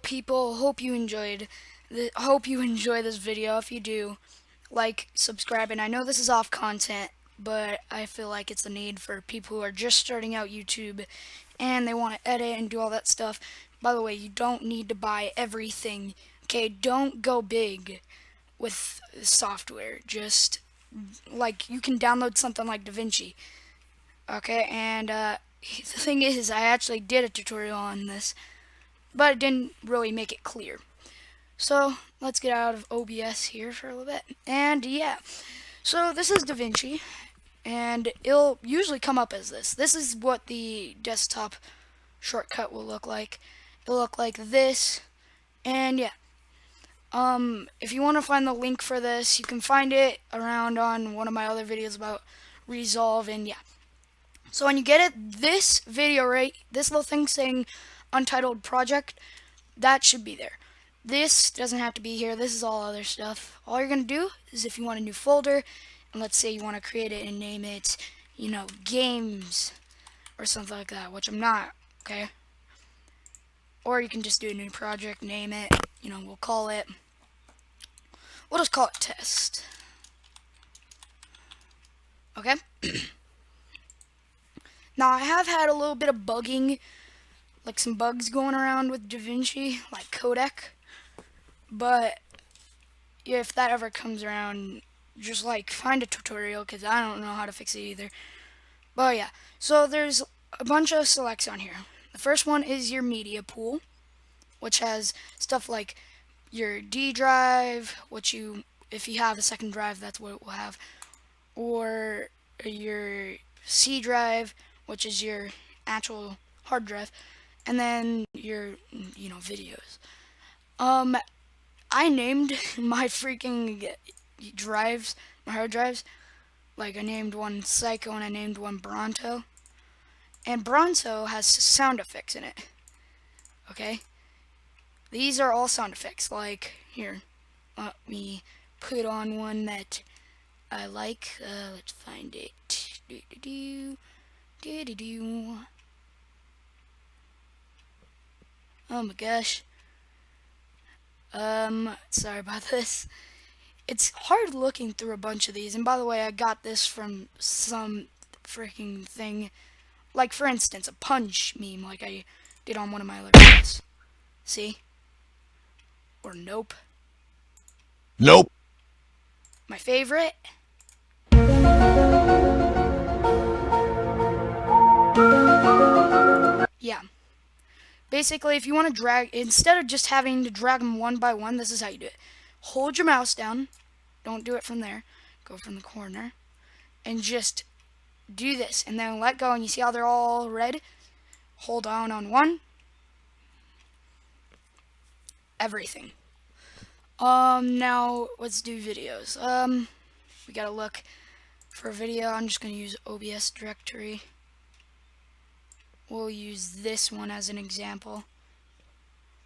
people, hope you enjoyed. Hope you enjoy this video. If you do, like, subscribe. And I know this is off content, but I feel like it's a need for people who are just starting out YouTube and they want to edit and do all that stuff. By the way, you don't need to buy everything. Okay, don't go big with software. Just like you can download something like DaVinci. Okay, and the thing is, I actually did a tutorial on this, but it didn't really make it clear. So let's get out of OBS here for a little bit. And yeah, so this is DaVinci, and it'll usually come up as this. This is what the desktop shortcut will look like. It'll look like this, and yeah. If you want to find the link for this, you can find it around on one of my other videos about Resolve, and yeah. So when you get it, this video, right, this little thing saying Untitled Project, that should be there. This doesn't have to be here. This is all other stuff. All you're going to do is if you want a new folder, and let's say you want to create it and name it, games or something like that, which I'm not, okay? Or you can just do a new project, name it, we'll just call it test. Okay? Now, I have had a little bit of bugging, like some bugs going around with DaVinci, like codec. But if that ever comes around, just like find a tutorial, because I don't know how to fix it either. But yeah, so there's a bunch of selects on here. The first one is your media pool, which has stuff like your D drive, if you have a second drive, that's what it will have, or your C drive, which is your actual hard drive, and then your, videos. I named my freaking drives, my hard drives, like I named one Psycho and I named one Bronto. And Bronto has sound effects in it. Okay? These are all sound effects. Like, here, let me put on one that I like. Let's find it. Oh my gosh. Sorry about this. It's hard looking through a bunch of these. And by the way, I got this from some freaking thing. Like, for instance, a punch meme, like I did on one of my other videos. See? Or nope. Nope. My favorite. Yeah. Basically, if you want to drag, instead of just having to drag them one by one, this is how you do it. Hold your mouse down. Don't do it from there. Go from the corner. And just do this. And then let go. And you see how they're all red? Hold down on one. Everything. Now, let's do videos. We gotta look for a video. I'm just going to use OBS directory. We'll use this one as an example.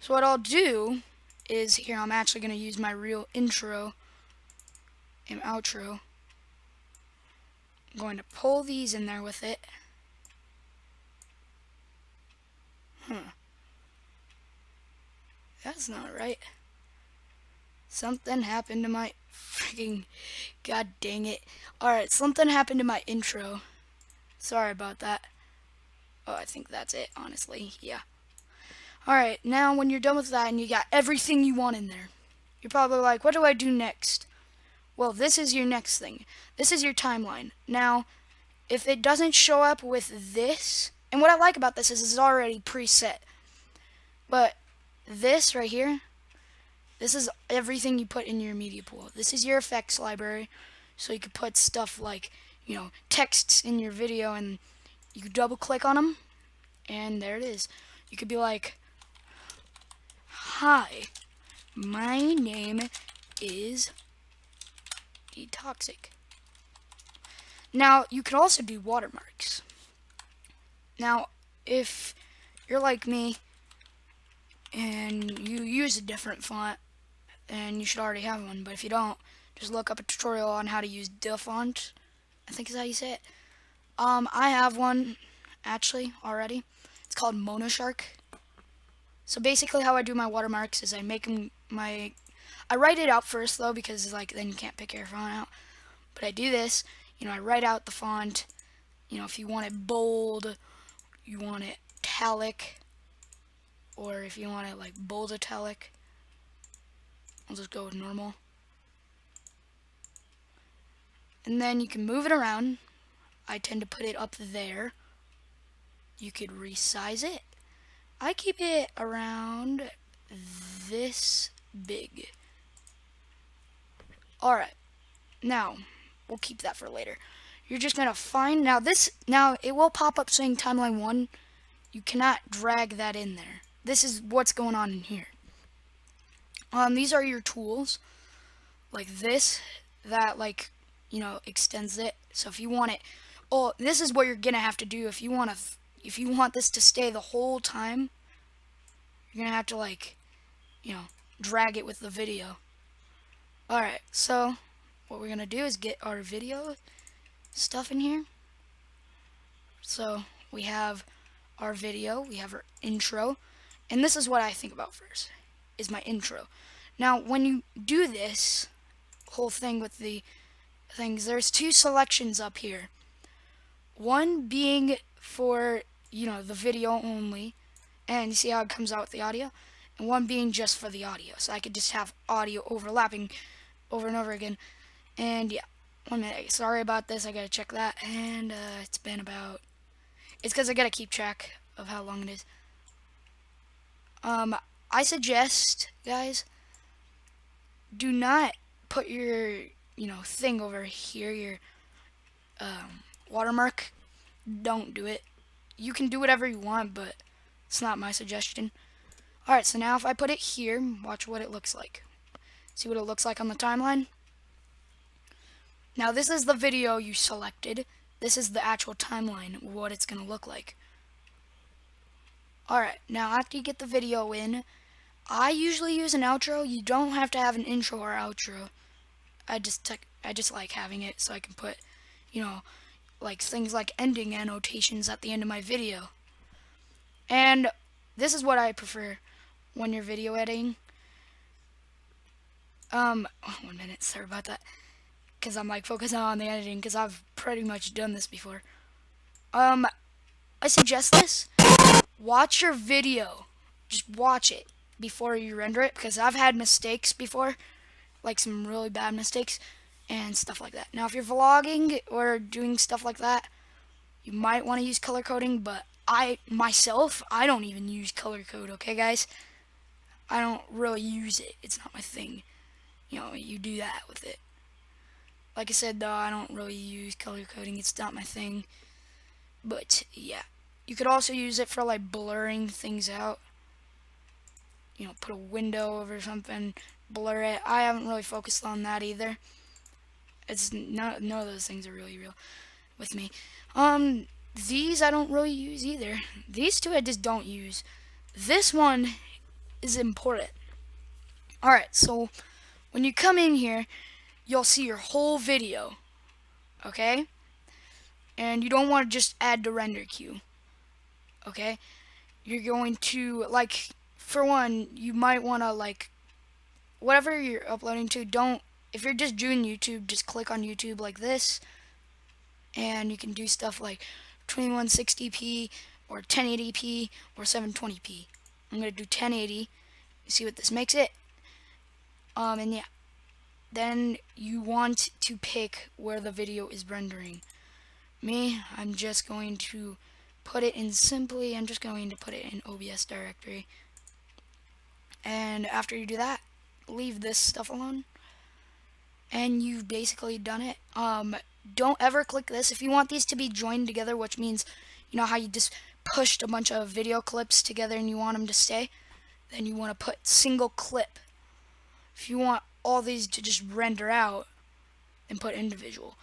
So what I'll do is, here I'm actually going to use my real intro and outro. I'm going to pull these in there with it. That's not right. Something happened to my freaking, god dang it. Alright, something happened to my intro. Sorry about that. Oh, I think that's it, honestly. Yeah. Alright, now when you're done with that and you got everything you want in there, you're probably like, what do I do next? Well, this is your next thing. This is your timeline. Now, if it doesn't show up with this, and what I like about this is it's already preset. But this right here, this is everything you put in your media pool. This is your effects library, so you could put stuff like, texts in your video, and you could double click on them, and there it is. You could be like, hi, my name is Detoxic. Now, you could also do watermarks. Now, if you're like me, and you use a different font, and you should already have one, but if you don't, just look up a tutorial on how to use DaFont, I think is how you say it. I have one, actually, already. It's called Monoshark. So basically how I do my watermarks is I make them I write it out first though, because like then you can't pick your font out. But I do this, I write out the font. If you want it bold, you want it italic, or if you want it like bold italic, I'll just go with normal. And then you can move it around. I tend to put it up there. You could resize it. I keep it around this big. Alright, now we'll keep that for later. You're just gonna find now it will pop up saying timeline 1. You cannot drag that in there. This is what's going on in here. These are your tools, like this, that extends it. So if you want it, this is what you're gonna have to do if you want this to stay the whole time. You're gonna have to drag it with the video. Alright, so what we're gonna do is get our video stuff in here. So we have our video, we have our intro, and this is what I think about first, is my intro. Now when you do this whole thing with the things, there's 2 selections up here. One being for, the video only, and you see how it comes out with the audio, and one being just for the audio. So I could just have audio overlapping over and over again. And yeah, 1 minute. Sorry about this. I gotta check that. And it's because I gotta keep track of how long it is. I suggest, guys, do not put your thing over here, your watermark. Don't do it. You can do whatever you want, but it's not my suggestion. Alright, so now if I put it here, watch what it looks like. See what it looks like on the timeline? Now this is the video you selected. This is the actual timeline, what it's going to look like. Alright, now after you get the video in, I usually use an outro. You don't have to have an intro or outro. I just like having it so I can put, like things like ending annotations at the end of my video. And this is what I prefer when you're video editing. 1 minute, sorry about that. Because I'm focusing on the editing, because I've pretty much done this before. I suggest this. Watch your video. Just watch it before you render it, because I've had mistakes before, like some really bad mistakes and stuff like that. Now if you're vlogging or doing stuff like that, you might want to use color coding, but I don't even use color code, okay guys? I don't really use it. It's not my thing. You do that with it. Like I said though, I don't really use color coding. It's not my thing. But yeah. You could also use it for blurring things out. Put a window over something, blur it. I haven't really focused on that either. It's none of those things are really real with me. These I don't really use either. These 2 I just don't use. This one is important. Alright, so when you come in here, you'll see your whole video. Okay? And you don't want to just add the render queue. Okay? You're going to, for one, you might want to, whatever you're uploading to, if you're just doing YouTube, just click on YouTube like this, and you can do stuff like 2160p or 1080p or 720p. I'm going to do 1080, see what this makes it, and yeah. Then you want to pick where the video is rendering. Me, I'm just going to put it in I'm just going to put it in OBS directory. And after you do that, leave this stuff alone. And you've basically done it. Don't ever click this. If you want these to be joined together, which means, how you just pushed a bunch of video clips together and you want them to stay, then you want to put single clip. If you want all these to just render out, then put individual.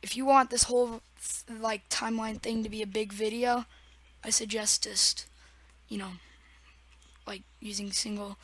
If you want this whole timeline thing to be a big video, I suggest just using single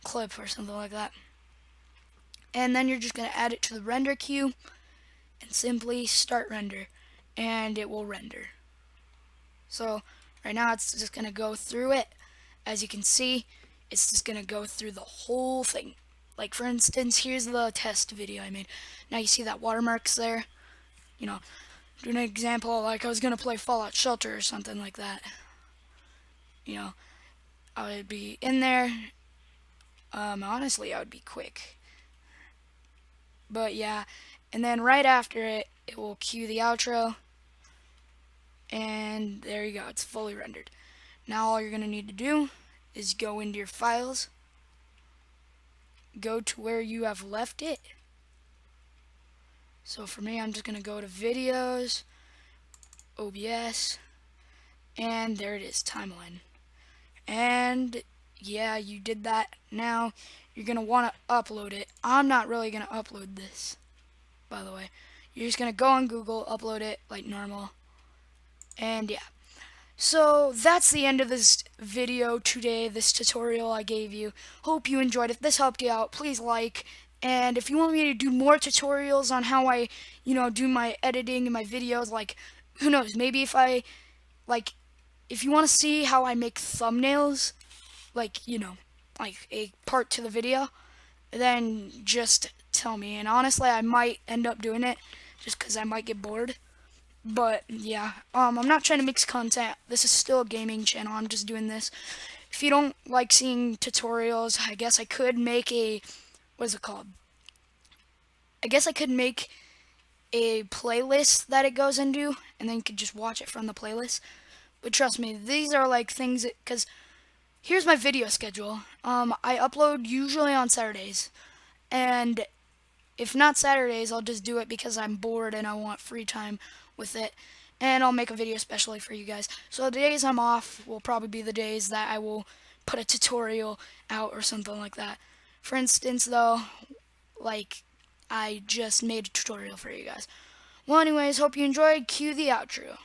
clip or something like that. And then you're just going to add it to the render queue and simply start render, and it will render. So right now it's just going to go through it as you can see, it's just gonna go through the whole thing. Like for instance, here's the test video I made. Now you see that watermarks there? You know, do an example like I was gonna play Fallout Shelter or something like that. You know, I would be in there. Honestly, I would be quick. But yeah, and then right after it, it will cue the outro. And there you go, it's fully rendered. Now all you're going to need to do is go into your files, go to where you have left it. So for me, I'm just going to go to videos, OBS, and there it is, timeline. And yeah, you did that. Now you're going to want to upload it. I'm not really going to upload this, by the way. You're just going to go on Google, upload it like normal. And yeah. So that's the end of this video today, this tutorial I gave you. Hope you enjoyed. If this helped you out, please like. And if you want me to do more tutorials on how I, do my editing and my videos, like, who knows, maybe if if you want to see how I make thumbnails, like, like a part to the video, then just tell me. And honestly, I might end up doing it just because I might get bored. But yeah, I'm not trying to mix content. This is still a gaming channel. I'm just doing this. If you don't like seeing tutorials, I guess I could make a, what is it called? I guess I could make a playlist that it goes into, and then you could just watch it from the playlist. But trust me, these are like things that, because here's my video schedule. I upload usually on Saturdays, and if not Saturdays, I'll just do it because I'm bored and I want free time with it. And I'll make a video especially for you guys. So the days I'm off will probably be the days that I will put a tutorial out or something like that. For instance, though, like I just made a tutorial for you guys. Well, anyways, hope you enjoyed. Cue the outro.